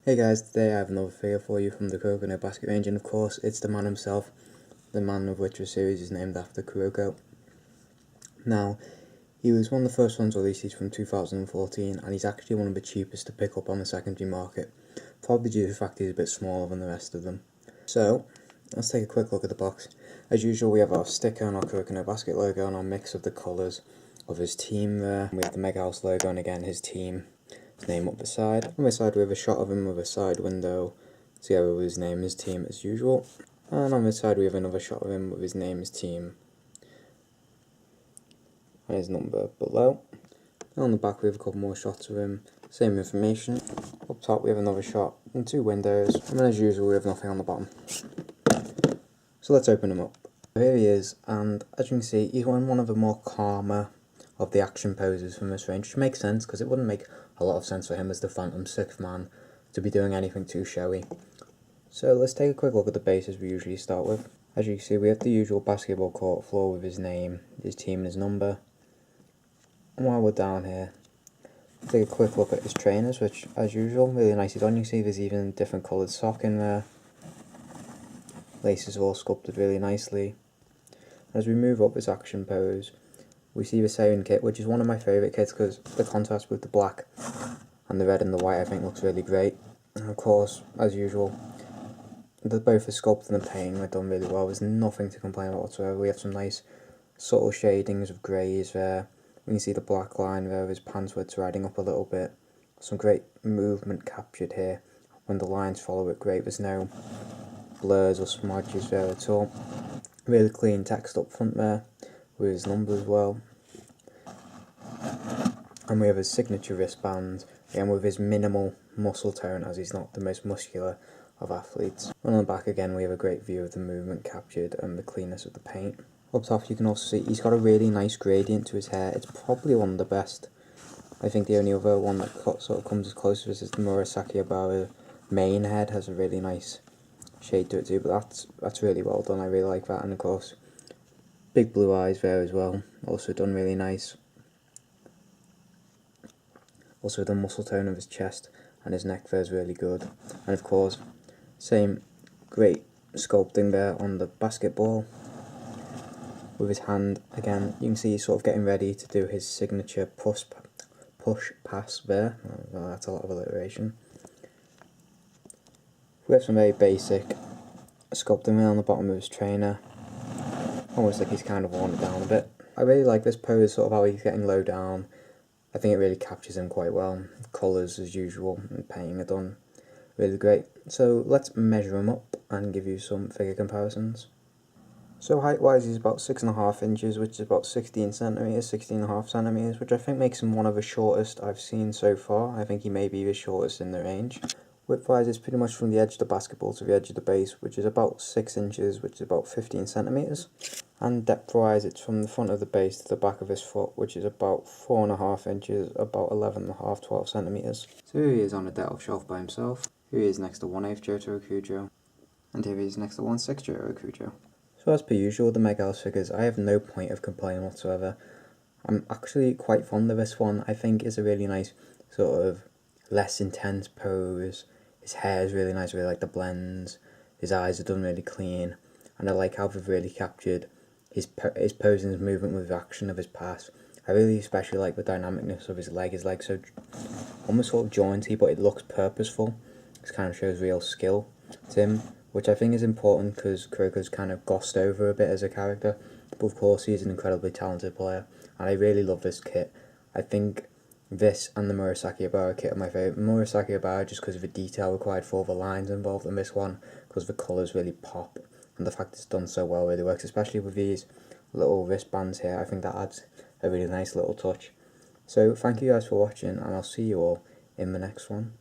Hey guys, today I have another figure for you from the Kuroko basket range, and of course it's the man himself, the man of which the series is named after, Kuroko. Now, he was one of the first ones released. He's from 2014, and he's actually one of the cheapest to pick up on the secondary market, probably due to the fact he's a bit smaller than the rest of them. So, let's take a quick look at the box. As usual, we have our sticker and our Kuroko basket logo and our mix of the colours of his team there. We have the Megahouse logo and again his team. His name up the side. On this side we have a shot of him with a side window together with his name, his team as usual. And on this side we have another shot of him with his name, his team and his number below. And on the back we have a couple more shots of him, same information. Up top we have another shot and two windows, and then as usual we have nothing on the bottom. So let's open him up. Here he is, and as you can see he's one of the more calmer of the action poses from this range, which makes sense because it wouldn't make a lot of sense for him as the Phantom 6th man to be doing anything too showy. So let's take a quick look at the bases we usually start with. As you can see we have the usual basketball court floor with his name, his team and his number. And while we're down here, take a quick look at his trainers, which as usual really nicely done. You can see there's even different coloured sock in there. Laces are all sculpted really nicely. As we move up this action pose, we see the Siren kit, which is one of my favourite kits because the contrast with the black and the red and the white I think looks really great. And of course, as usual, both the sculpt and the painting are done really well. There's nothing to complain about whatsoever. We have some nice subtle shadings of greys there. We can see the black line there of his pants where it's riding up a little bit. Some great movement captured here. When the lines follow it great, there's no blurs or smudges there at all. Really clean text up front there with his number as well. And we have his signature wristband, again with his minimal muscle tone as he's not the most muscular of athletes. And on the back again we have a great view of the movement captured and the cleanness of the paint. Up top you can also see he's got a really nice gradient to his hair. It's probably one of the best. I think the only other one that sort of comes as close to this is the Murasaki Obara main head. Has a really nice shade to it too, but that's really well done. I really like that. And of course big blue eyes there as well, also done really nice. Also the muscle tone of his chest and his neck there is really good. And of course, same great sculpting there on the basketball. With his hand, again, you can see he's sort of getting ready to do his signature push pass there. Well, that's a lot of alliteration. We have some very basic sculpting there on the bottom of his trainer. Almost like he's kind of worn it down a bit. I really like this pose, sort of how he's getting low down. I think it really captures him quite well. Colours as usual and painting are done really great. So let's measure him up and give you some figure comparisons. So height wise he's about 6.5 inches, which is about 16 centimetres, 16.5 centimetres, which I think makes him one of the shortest I've seen so far. I think he may be the shortest in the range. Width wise it's pretty much from the edge of the basketball to the edge of the base, which is about 6 inches, which is about 15 centimetres. And depth wise it's from the front of the base to the back of his foot, which is about 4.5 inches, about 11.5, 12 centimetres. So here he is on a delve shelf by himself. Here he is next to 1/8 Jotaro Kujo. And here he is next to 1/6 Jotaro Kujo. So as per usual, the Megahouse figures, I have no point of complaining whatsoever. I'm actually quite fond of this one. I think it's a really nice sort of less intense pose. His hair is really nice, I really like the blends. His eyes are done really clean. And I like how they've really captured his pose and his movement with the action of his pass. I really especially like the dynamicness of his leg. His leg's so almost sort of jointy, but it looks purposeful. This kind of shows real skill to him, which I think is important because Kuroko's kind of glossed over a bit as a character. But of course he is an incredibly talented player, and I really love this kit. I think this and the Murasaki Obara kit are my favourite. Murasaki Obara just because of the detail required for all the lines involved, in this one because the colours really pop, and the fact it's done so well really works, especially with these little wristbands here. I think that adds a really nice little touch. So thank you guys for watching, and I'll see you all in the next one.